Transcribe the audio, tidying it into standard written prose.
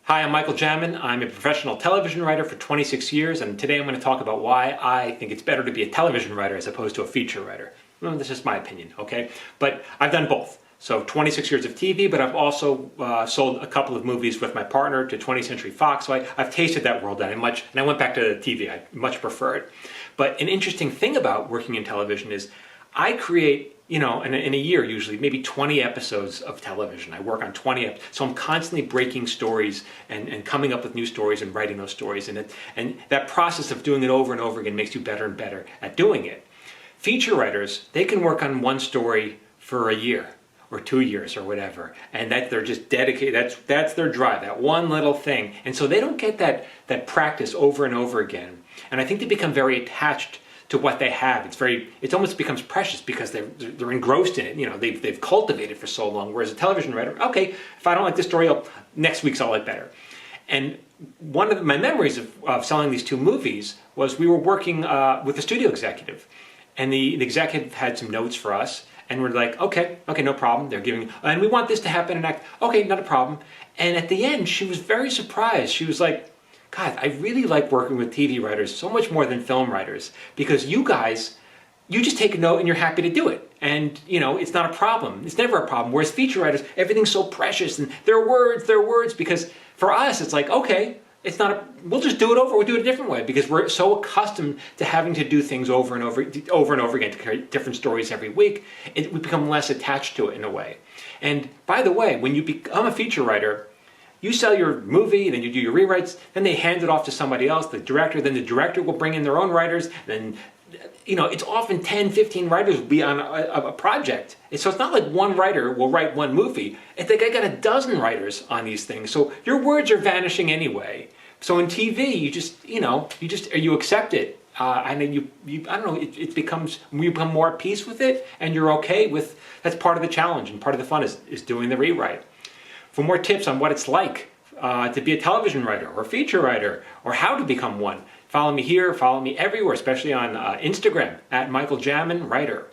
Hi, I'm Michael Jamin. I'm a professional television writer for 26 years, and today I'm going to talk about why I think it's better to be a television writer as opposed to a feature writer. Well, this is my opinion, okay? But I've done both. So 26 years of TV, but I've also sold a couple of movies with my partner to 20th Century Fox, so I've tasted that world, and I went back to TV. I much prefer it. But an interesting thing about working in television is I create, in a year usually, maybe 20 episodes of television. I work on 20 episodes, so I'm constantly breaking stories and coming up with new stories and writing those stories. And that process of doing it over and over again makes you better and better at doing it. Feature writers, they can work on one story for a year or 2 years or whatever, and that they're just dedicated. That's their drive, that one little thing. And so they don't get that practice over and over again. And I think they become very attached to what they have. It almost becomes precious because they're engrossed in it. They've cultivated for so long. Whereas a television writer, okay, if I don't like this story, next week's I'll like better. And one of my memories of selling these two movies was we were working with a studio executive, and the executive had some notes for us, and we're like, okay, no problem. They're giving, and we want this to happen and act. Okay, not a problem. And at the end, she was very surprised. She was like, God, I really like working with TV writers so much more than film writers, because you guys, you just take a note and you're happy to do it. And, it's not a problem. It's never a problem. Whereas feature writers, everything's so precious and their words, because for us, it's like, okay, we'll just do it over. We'll do it a different way because we're so accustomed to having to do things over and over again to create different stories every week. We become less attached to it in a way. And by the way, when you become a feature writer, you sell your movie, then you do your rewrites, then they hand it off to somebody else, the director, then the director will bring in their own writers, then, it's often 10, 15 writers will be on a project. So it's not like one writer will write one movie. I think I got a dozen writers on these things, so your words are vanishing anyway. So in TV, you accept it. And then I don't know, you become more at peace with it, and you're okay with, that's part of the challenge, and part of the fun is doing the rewrite. For more tips on what it's like to be a television writer or a feature writer or how to become one, follow me here, follow me everywhere, especially on Instagram at Michael Jamin Writer.